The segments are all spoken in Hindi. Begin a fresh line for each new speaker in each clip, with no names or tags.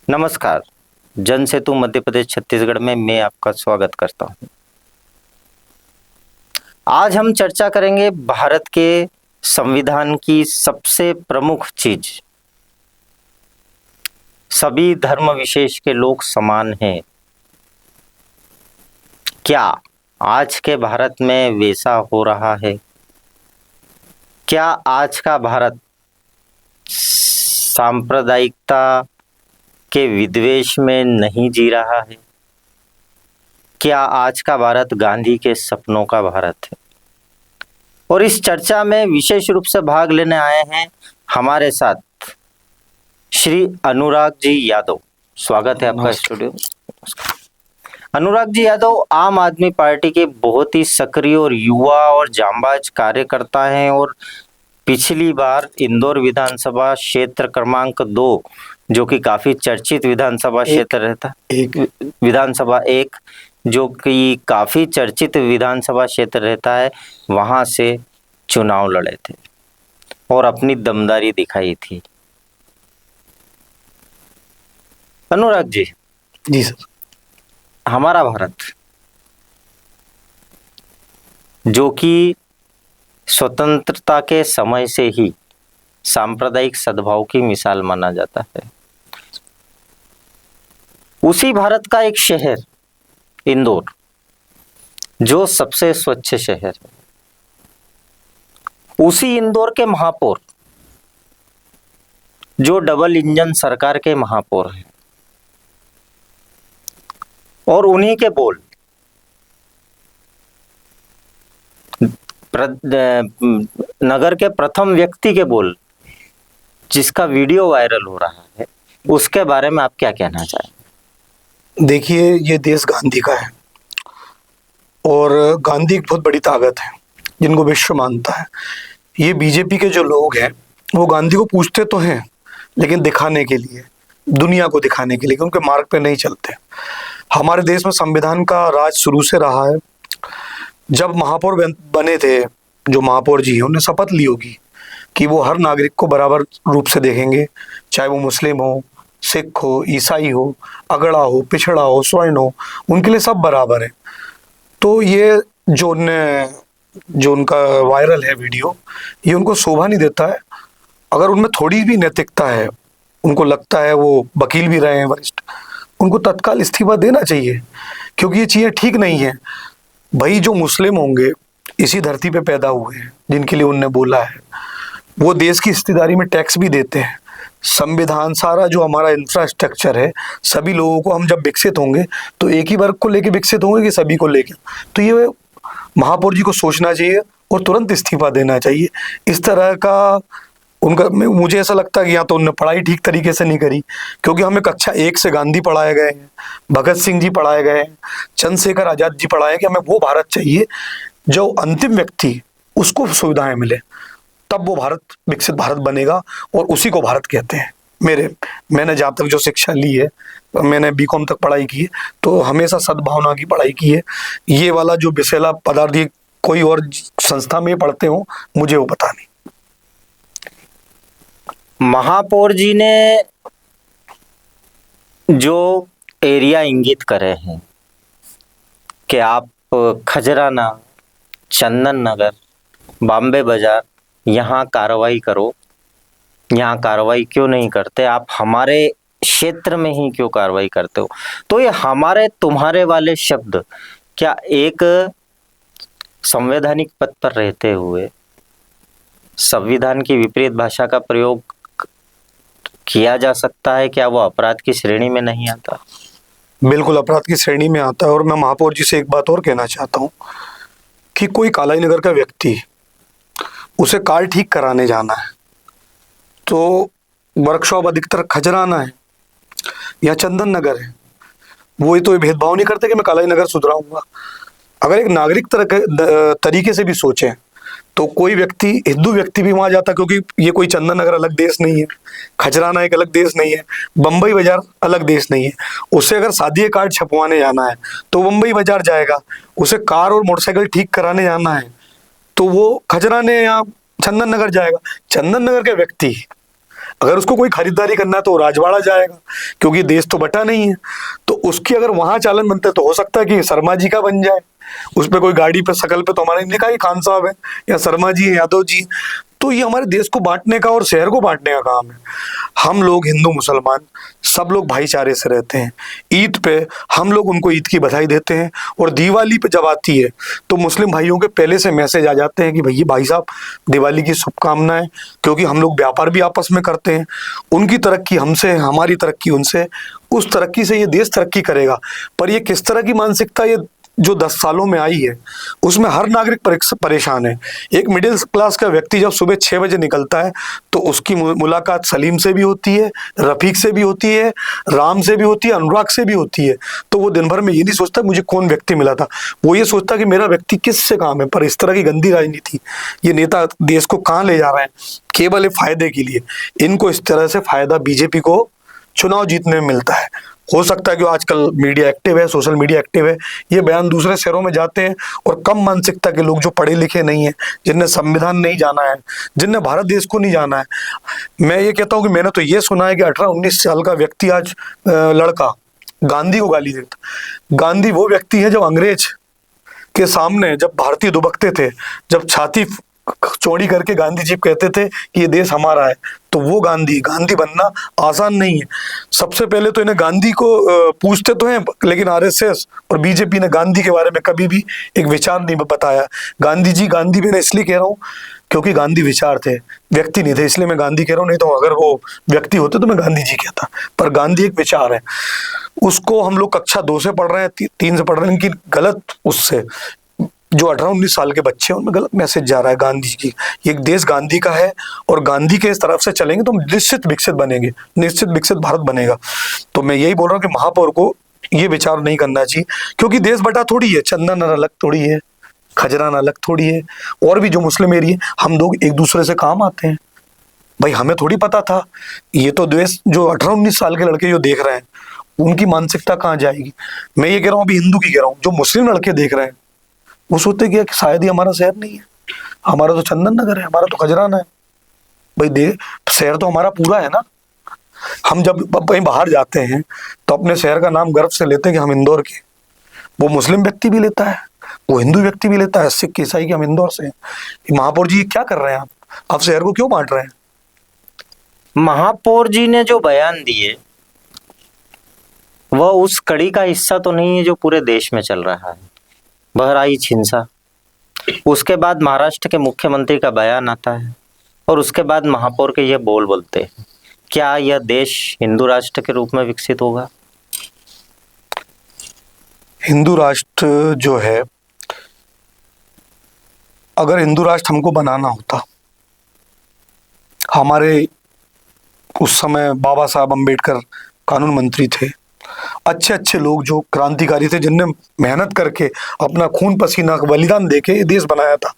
नमस्कार। जन सेतु मध्य प्रदेश छत्तीसगढ़ में मैं आपका स्वागत करता हूं। आज हम चर्चा करेंगे भारत के संविधान की सबसे प्रमुख चीज, सभी धर्म विशेष के लोग समान हैं। क्या आज के भारत में वैसा हो रहा है? क्या आज का भारत सांप्रदायिकता के विद्वेष में नहीं जी रहा है? क्या आज का भारत गांधी के सपनों का भारत है? और इस चर्चा में विशेष रूप से भाग लेने आए हैं हमारे साथ श्री अनुराग जी यादव। स्वागत है आपका स्टूडियो। अनुराग जी यादव आम आदमी पार्टी के बहुत ही सक्रिय और युवा और जांबाज कार्यकर्ता हैं और पिछली बार इंदौर विधानसभा क्षेत्र क्रमांक 2, जो कि काफी चर्चित विधानसभा क्षेत्र रहता विधानसभा 1, जो कि काफी चर्चित विधानसभा क्षेत्र रहता है, वहां से चुनाव लड़े थे और अपनी दमदारी दिखाई थी। अनुराग जी।
जी सर।
हमारा भारत, जो कि स्वतंत्रता के समय से ही सांप्रदायिक सद्भाव की मिसाल माना जाता है, उसी भारत का एक शहर इंदौर, जो सबसे स्वच्छ शहर है, उसी इंदौर के महापौर, जो डबल इंजन सरकार के महापौर हैं, और उन्हीं के बोल नगर के प्रथम व्यक्ति के बोल, जिसका वीडियो वायरल हो रहा है, उसके बारे में आप क्या कहना चाहेंगे?
देखिए, ये देश गांधी का है और गांधी एक बहुत बड़ी ताकत है जिनको विश्व मानता है। ये बीजेपी के जो लोग हैं वो गांधी को पूछते तो हैं, लेकिन दिखाने के लिए, दुनिया को दिखाने के लिए, उनके मार्ग पे नहीं चलते। हमारे देश में संविधान का राज शुरू से रहा है। जब महापौर बने थे, जो महापौर जी हैं, उन्होंने शपथ ली होगी कि वो हर नागरिक को बराबर रूप से देखेंगे, चाहे वो मुस्लिम हो, सिख हो, ईसाई हो, अगड़ा हो, पिछड़ा हो, स्वर्ण हो, उनके लिए सब बराबर है। तो ये जो उनका वायरल है वीडियो, ये उनको शोभा नहीं देता है। अगर उनमें थोड़ी भी नैतिकता है, उनको लगता है, वो वकील भी रहे हैं वरिष्ठ, उनको तत्काल इस्तीफा देना चाहिए, क्योंकि ये चीज़ें ठीक नहीं है। भाई, जो मुस्लिम होंगे, इसी धरती पे पैदा हुए हैं, जिनके लिए उनने बोला है, वो देश की हिस्सेदारी में टैक्स भी देते हैं। संविधान, सारा जो हमारा इंफ्रास्ट्रक्चर है, सभी लोगों को, हम जब विकसित होंगे तो एक ही वर्ग को लेके विकसित होंगे कि सभी को लेके? तो ये महापौर जी को सोचना चाहिए और तुरंत इस्तीफा देना चाहिए। इस तरह का मुझे ऐसा लगता है कि या तो उन्होंने पढ़ाई ठीक तरीके से नहीं करी, क्योंकि हमें कक्षा 1 से गांधी पढ़ाए गए हैं, भगत सिंह जी पढ़ाए गए हैं, चंद्रशेखर आजाद जी पढ़ाए कि हमें वो भारत चाहिए जो अंतिम व्यक्ति, उसको सुविधाएं मिले, तब वो भारत विकसित भारत बनेगा, और उसी को भारत कहते हैं। मैंने जहाँ तक जो शिक्षा ली है, मैंने बीकॉम तक पढ़ाई की है, तो हमेशा सद्भावना की पढ़ाई की है। ये वाला जो विषैला पदार्थ ये कोई और संस्था में पढ़ते हो, मुझे वो पता नहीं।
महापौर जी ने जो एरिया इंगित करे हैं कि आप खजराना, चंदन नगर, बॉम्बे बाजार, यहाँ कार्रवाई करो, यहाँ कार्रवाई क्यों नहीं करते? आप हमारे क्षेत्र में ही क्यों कार्रवाई करते हो? तो ये हमारे तुम्हारे वाले शब्द क्या एक संवैधानिक पद पर रहते हुए संविधान की विपरीत भाषा का प्रयोग किया जा सकता है? क्या वो अपराध की श्रेणी में नहीं आता?
बिल्कुल अपराध की श्रेणी में आता है। और मैं महापौर जी से एक बात और कहना चाहता हूँ कि कोई कालाई नगर का व्यक्ति, उसे कार ठीक कराने जाना है, तो वर्कशॉप अधिकतर खजराना है या चंदन नगर है, वो ये तो भेदभाव नहीं करते कि मैं कालाई नगर सुधराऊंगा। अगर एक नागरिक तरीके से भी सोचें तो कोई व्यक्ति, हिंदू व्यक्ति भी वहां जाता, क्योंकि ये कोई चंदन नगर अलग देश नहीं है, खजराना एक अलग देश नहीं है, बम्बई बाजार अलग देश नहीं है। उसे अगर शादी कार्ड छपवाने जाना है तो बम्बई बाजार जाएगा, उसे कार और मोटरसाइकिल ठीक कराने जाना है तो वो खजराने या चंदन नगर जाएगा। चंदन नगर के व्यक्ति अगर उसको कोई खरीदारी करना है तो वो राजवाड़ा जाएगा, क्योंकि देश तो बटा नहीं है। तो उसकी अगर वहां चालन बनते तो हो सकता है कि शर्मा जी का बन जाए, उस पर कोई गाड़ी पे शकल पे तो हमारे ने कहा खान साहब है या शर्मा जी है, यादव जी। तो ये हमारे देश को बांटने का और शहर को बांटने का काम है। हम लोग हिंदू मुसलमान सब लोग भाईचारे से रहते हैं। ईद पे हम लोग उनको ईद की बधाई देते हैं, और दिवाली पे जब आती है तो मुस्लिम भाइयों के पहले से मैसेज आ जाते हैं कि भैया भाई साहब दिवाली की शुभकामनाएं, क्योंकि हम लोग व्यापार भी आपस में करते हैं। उनकी तरक्की हमसे, हमारी तरक्की उनसे, उस तरक्की से ये देश तरक्की करेगा। पर ये किस तरह की मानसिकता ये जो 10 सालों में आई है, उसमें हर नागरिक परेशान है। एक मिडिल क्लास का व्यक्ति जब सुबह 6 बजे निकलता है तो उसकी मुलाकात सलीम से भी होती है, रफीक से भी होती है, राम से भी होती है, अनुराग से भी होती है। तो वो दिन भर में ये नहीं सोचता मुझे कौन व्यक्ति मिला था, वो ये सोचता कि मेरा व्यक्ति किससे काम है। पर इस तरह की गंदी राजनीति ये नेता देश को कहाँ ले जा रहे हैं, केवल एक फायदे के लिए। इनको इस तरह से फायदा बीजेपी को चुनाव जीतने में मिलता है। हो सकता है कि आजकल मीडिया एक्टिव है, सोशल मीडिया एक्टिव है, ये बयान दूसरे शहरों में जाते हैं, और कम मानसिकता के लोग जो पढ़े लिखे नहीं है, जिनने संविधान नहीं जाना है, जिनने भारत देश को नहीं जाना है। मैं ये कहता हूं कि मैंने तो ये सुना है कि 18-19 साल का व्यक्ति आज लड़का गांधी को गाली देता। गांधी वो व्यक्ति है जब अंग्रेज के सामने, जब भारतीय दुबकते थे, जब छाती चौड़ी करके गांधी जी कहते थे कि ये देश हमारा है, तो वो गांधी बनना आसान नहीं है। सबसे पहले तो इन्हें गांधी को पूछते तो हैं, लेकिन आरएसएस और बीजेपी ने गांधी के बारे में कभी भी एक विचार नहीं बताया। गांधी मैं इसलिए कह रहा हूँ क्योंकि गांधी विचार थे, व्यक्ति नहीं थे, इसलिए मैं गांधी कह रहा हूँ। नहीं तो अगर वो व्यक्ति होते तो मैं गांधी जी कहता। पर गांधी एक विचार है, उसको हम लोग कक्षा 2 से पढ़ रहे हैं, 3 से पढ़ रहे हैं, इनकी गलत उससे जो 18-19 साल के बच्चे हैं उनमें गलत मैसेज जा रहा है गांधी जी। ये देश गांधी का है, और गांधी के इस तरफ से चलेंगे तो हम निश्चित विकसित बनेंगे, निश्चित विकसित भारत बनेगा। तो मैं यही बोल रहा हूँ कि महापौर को ये विचार नहीं करना चाहिए, क्योंकि देश बटा थोड़ी है, चंदन अलग थोड़ी है, खजरान अलग थोड़ी है, और भी जो मुस्लिम एरिया हम लोग एक दूसरे से काम आते हैं। भाई हमें थोड़ी पता था। ये तो देश जो 18-19 साल के लड़के जो देख रहे हैं उनकी मानसिकता कहाँ जाएगी। मैं ये कह रहा हूँ, अभी हिंदू की कह रहा हूँ, जो मुस्लिम लड़के देख रहे हैं वो सोचते कि शायद ही हमारा शहर नहीं है, हमारा तो चंदन नगर है, हमारा तो खजराना है। भाई शहर तो हमारा पूरा है ना। हम जब कहीं बाहर जाते हैं तो अपने शहर का नाम गर्व से लेते हैं कि हम इंदौर के। वो मुस्लिम व्यक्ति भी लेता है, वो हिंदू व्यक्ति भी लेता है, सिख ईसाई की हम इंदौर से हैं। महापौर जी क्या कर रहे हैं आप शहर को क्यों बांट रहे हैं?
महापौर जी ने जो बयान दिए वह उस कड़ी का हिस्सा तो नहीं है जो पूरे देश में चल रहा है। बहराइच हिंसा, उसके बाद महाराष्ट्र के मुख्यमंत्री का बयान आता है, और उसके बाद महापौर के ये बोल बोलते हैं। क्या यह देश हिंदू राष्ट्र के रूप में विकसित होगा?
हिंदू राष्ट्र जो है, अगर हिंदू राष्ट्र हमको बनाना होता, हमारे उस समय बाबा साहब अम्बेडकर कानून मंत्री थे, अच्छे अच्छे लोग जो क्रांतिकारी थे, जिनने मेहनत करके अपना खून पसीना बलिदान देके ये देश बनाया था,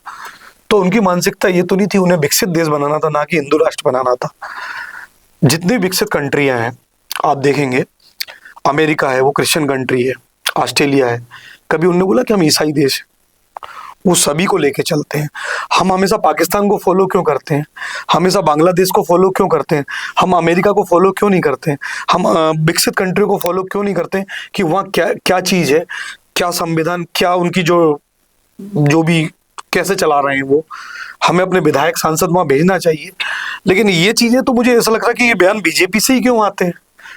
तो उनकी मानसिकता ये तो नहीं थी, उन्हें विकसित देश बनाना था, ना कि हिंदू राष्ट्र बनाना था। जितनी विकसित कंट्रियां हैं आप देखेंगे, अमेरिका है वो क्रिश्चियन कंट्री है, ऑस्ट्रेलिया है, कभी उन्होंने बोला कि हम ईसाई देश है। वो सभी को लेके चलते हैं। हम हमेशा पाकिस्तान को फॉलो क्यों करते हैं, हमेशा बांग्लादेश को फॉलो क्यों करते हैं, हम अमेरिका को फॉलो क्यों नहीं करते हैं, हम विकसित कंट्री को फॉलो क्यों नहीं करते हैं कि वहाँ क्या क्या चीज़ है, क्या संविधान, क्या उनकी जो भी कैसे चला रहे हैं वो। हमें अपने विधायक सांसद वहाँ भेजना चाहिए। लेकिन ये चीज़ें तो मुझे ऐसा लग रहा है कि ये बयान बीजेपी से ही क्यों आते हैं,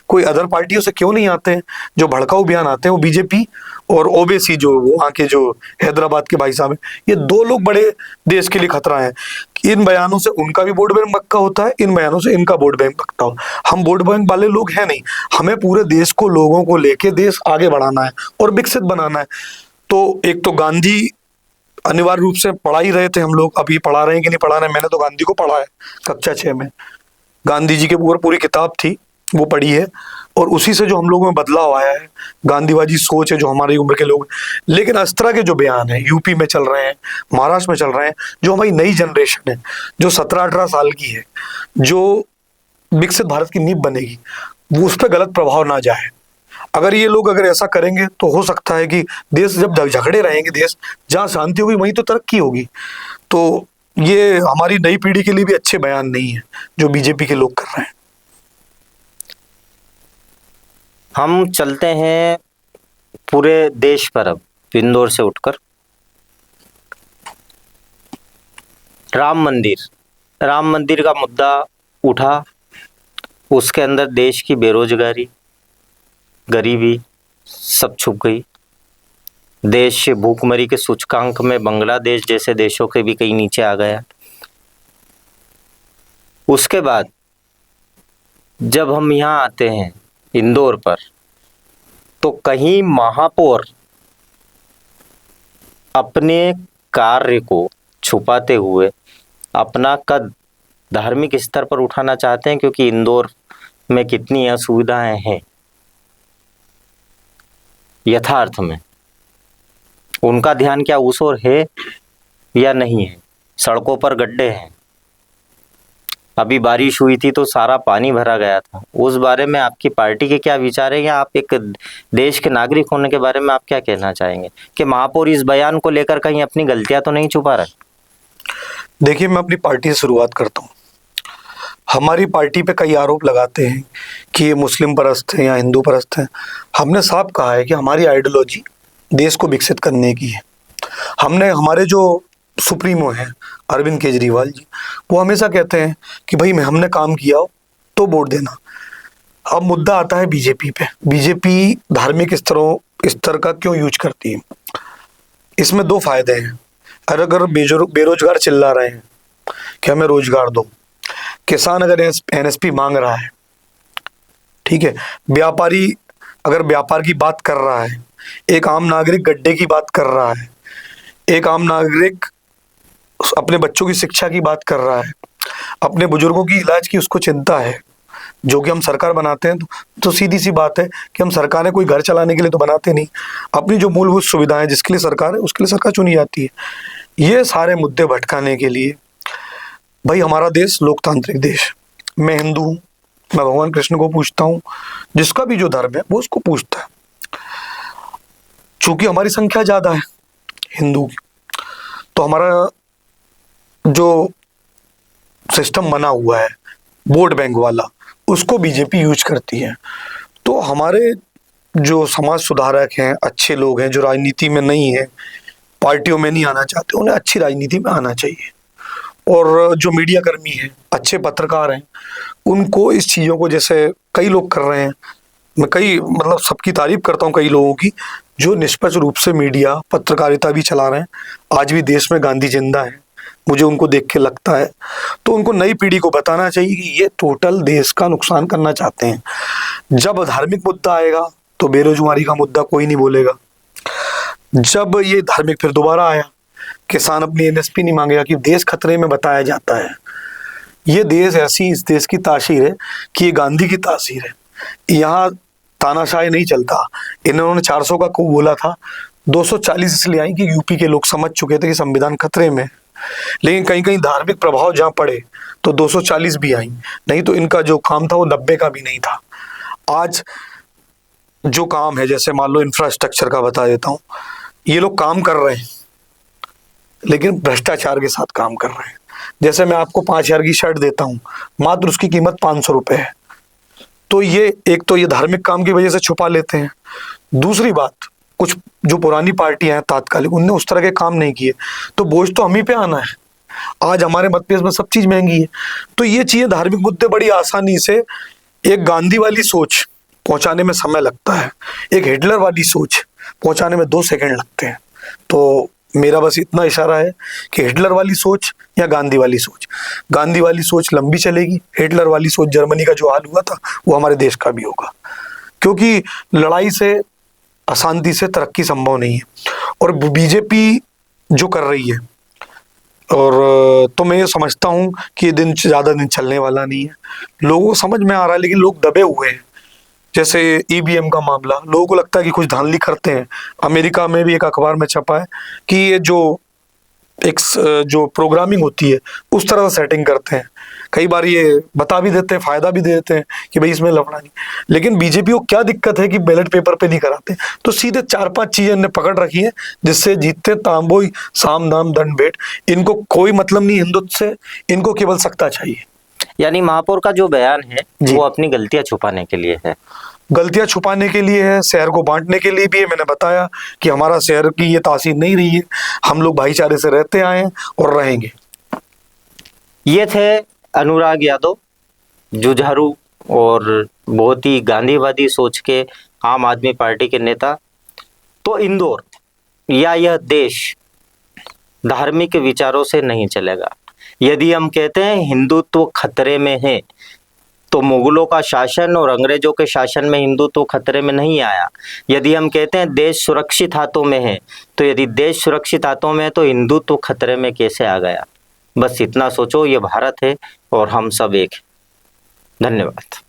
कोई अदर पार्टियों से क्यों नहीं आते हैं। जो भड़काऊ बयान आते हैं वो बीजेपी और ओवैसी जो वहाँ के जो हैदराबाद के भाई साहब हैं, ये 2 लोग बड़े देश के लिए खतरा है। इन बयानों से उनका भी वोट बैंक पक्का होता है, इन बयानों से इनका वोट बैंक पक्का होता है। हम वोट बैंक वाले लोग हैं नहीं, हमें पूरे देश को, लोगों को लेके देश आगे बढ़ाना है और विकसित बनाना है। तो एक तो गांधी अनिवार्य रूप से पढ़ा ही रहे थे हम लोग, अब ये पढ़ा रहे हैं कि नहीं पढ़ा रहे हैं। मैंने तो गांधी को पढ़ा है कक्षा 6 में, गांधी जी के ऊपर पूरी किताब थी वो पढ़ी है, और उसी से जो हम लोगों में बदलाव आया है, गांधीवादी सोच है जो हमारी उम्र के लोग। लेकिन इस तरह के जो बयान है यूपी में चल रहे हैं, महाराष्ट्र में चल रहे हैं, जो हमारी नई जनरेशन है, जो 17-18 साल की है, जो विकसित भारत की नींव बनेगी, वो उस पर गलत प्रभाव ना जाए। अगर ये लोग अगर ऐसा करेंगे तो हो सकता है कि देश जब झगड़े रहेंगे, देश जहाँ शांति होगी वहीं तो तरक्की होगी। तो ये हमारी नई पीढ़ी के लिए भी अच्छे बयान नहीं है जो बीजेपी के लोग कर रहे हैं।
हम चलते हैं पूरे देश पर अब, इंदौर से उठकर। राम मंदिर का मुद्दा उठा, उसके अंदर देश की बेरोजगारी, गरीबी सब छुप गई। देश भूखमरी के सूचकांक में बांग्लादेश जैसे देशों के भी कहीं नीचे आ गया। उसके बाद जब हम यहाँ आते हैं इंदौर पर, तो कहीं महापौर अपने कार्य को छुपाते हुए अपना कद धार्मिक स्तर पर उठाना चाहते हैं, क्योंकि इंदौर में कितनी असुविधाएं हैं। यथार्थ में उनका ध्यान क्या उस ओर है या नहीं है? सड़कों पर गड्ढे हैं, अभी बारिश हुई थी तो सारा पानी भरा गया था। उस बारे में आपकी पार्टी के क्या विचार है, या आप एक देश के नागरिक होने के बारे में आप क्या कहना चाहेंगे कि महापौर इस बयान को लेकर कहीं अपनी गलतियां तो नहीं छुपा रहे?
देखिए, मैं अपनी पार्टी से शुरुआत करता हूँ। हमारी पार्टी पे कई आरोप लगाते हैं कि ये मुस्लिम परस्त हैं या हिंदू परस्त हैं। हमने साफ कहा है कि हमारी आइडियोलॉजी देश को विकसित करने की है। हमारे जो सुप्रीमो हैं अरविंद केजरीवाल जी, वो हमेशा कहते हैं कि भाई हमने काम किया हो तो वोट देना। अब मुद्दा आता है बीजेपी पे। बीजेपी धार्मिक स्तर का क्यों यूज करती है? इसमें दो फायदे हैं। अगर बेरोजगार चिल्ला रहे हैं कि हमें रोजगार दो, किसान अगर एनएसपी मांग रहा है, ठीक है, व्यापारी अगर व्यापार की बात कर रहा है, एक आम नागरिक गड्ढे की बात कर रहा है, एक आम नागरिक अपने बच्चों की शिक्षा की बात कर रहा है, अपने बुजुर्गों की इलाज की उसको चिंता है, जो कि हम सरकार बनाते हैं तो सीधी सी बात है कि हम सरकारें कोई घर चलाने के लिए तो बनाते नहीं। अपनी जो मूलभूत सुविधाएं जिसके लिए सरकार है उसके लिए सरकार चुनी जाती है। ये सारे मुद्दे भटकाने के लिए, भाई हमारा देश लोकतांत्रिक देश, मैं हिंदू हूँ, मैं भगवान कृष्ण को पूजता हूँ, जिसका भी जो धर्म है वो उसको पूजता है। चूंकि हमारी संख्या ज्यादा है हिंदू की, तो हमारा जो सिस्टम बना हुआ है वोट बैंक वाला, उसको बीजेपी यूज करती है। तो हमारे जो समाज सुधारक हैं, अच्छे लोग हैं, जो राजनीति में नहीं है, पार्टियों में नहीं आना चाहते, उन्हें अच्छी राजनीति में आना चाहिए। और जो मीडिया कर्मी हैं, अच्छे पत्रकार हैं, उनको इस चीज़ों को, जैसे कई लोग कर रहे हैं, मैं सबकी तारीफ करता हूँ कई लोगों की, जो निष्पक्ष रूप से मीडिया पत्रकारिता भी चला रहे हैं। आज भी देश में गांधी जिंदा है, मुझे उनको देख के लगता है। तो उनको नई पीढ़ी को बताना चाहिए कि ये टोटल देश का नुकसान करना चाहते हैं। जब धार्मिक मुद्दा आएगा तो बेरोजगारी का मुद्दा कोई नहीं बोलेगा। जब ये धार्मिक फिर दोबारा आया, किसान अपनी एनएसपी नहीं मांगेगा, कि देश खतरे में बताया जाता है। ये देश ऐसी, इस देश की तासीर है कि ये गांधी की तासीर है। यहाँ तानाशाही नहीं चलता। इन्होंने 400 का को बोला था, 240 इसलिए आई कि यूपी के लोग समझ चुके थे कि संविधान खतरे में। लेकिन कहीं कहीं धार्मिक प्रभाव जहाँ पड़े तो 240 भी आई, नहीं तो इनका जो काम था वो 90 का भी नहीं था। आज जो काम है, जैसे मान लो इंफ्रास्ट्रक्चर का बता देता हूँ, ये लोग काम कर रहे हैं लेकिन भ्रष्टाचार के साथ काम कर रहे हैं। जैसे मैं आपको 5,000 की शर्ट देता हूँ, मात्र उसकी कीमत 500 रुपये है। तो ये एक तो ये धार्मिक काम की वजह से छुपा लेते हैं। दूसरी बात, कुछ जो पुरानी पार्टियां हैं तात्कालिक, उनने उस तरह के काम नहीं किए, तो बोझ तो हम ही पे आना है। आज हमारे मतभेद में सब चीज महंगी है। तो ये चीजें, धार्मिक मुद्दे बड़ी आसानी से, एक गांधी वाली सोच पहुंचाने में समय लगता है, एक हिटलर वाली सोच पहुंचाने में 2 सेकंड लगते हैं। तो मेरा बस इतना इशारा है कि हिटलर वाली सोच या गांधी वाली सोच, गांधी वाली सोच लंबी चलेगी, हिटलर वाली सोच, जर्मनी का जो हाल हुआ था वो हमारे देश का भी होगा। क्योंकि लड़ाई से, अशांति से तरक्की संभव नहीं है। और बीजेपी जो कर रही है, और तो मैं ये समझता हूँ कि ये दिन ज़्यादा दिन चलने वाला नहीं है। लोगों को समझ में आ रहा है, लेकिन लोग दबे हुए हैं। जैसे ईवीएम का मामला, लोगों को लगता है कि कुछ धांधली करते हैं। अमेरिका में भी एक अखबार में छपा है कि ये जो प्रोग्रामिंग होती है उस तरह से सेटिंग करते हैं। कई बार ये बता भी देते हैं, फायदा भी दे देते हैं कि भाई इसमें लफड़ा नहीं। लेकिन बीजेपी को क्या दिक्कत है कि बैलेट पेपर पे नहीं कराते, तो सीधे 4-5 चीजें इन्हें पकड़ रखी है जिससे जीतते तांबोई साम दाम दंड भेंट। इनको कोई मतलब नहीं हिंदुत्व से, इनको केवल सत्ता चाहिए।
यानी महापौर का जो बयान है
जी।
वो अपनी गलतियां छुपाने के लिए है।
गलतियां छुपाने के लिए है, शहर को बांटने के लिए भी है। मैंने बताया कि हमारा शहर की ये तासीर नहीं रही है, हम लोग भाईचारे से रहते आए हैं और रहेंगे।
ये थे अनुराग यादव, जुझारू और बहुत ही गांधीवादी सोच के आम आदमी पार्टी के नेता। तो इंदौर या यह देश धार्मिक विचारों से नहीं चलेगा। यदि हम कहते हैं हिंदुत्व खतरे में है, तो मुगलों का शासन और अंग्रेजों के शासन में हिंदुत्व खतरे में नहीं आया। यदि हम कहते हैं देश सुरक्षित हाथों में है, तो यदि देश सुरक्षित हाथों में है तो हिंदुत्व खतरे में कैसे आ गया। बस इतना सोचो, ये भारत है और हम सब एक हैं। धन्यवाद।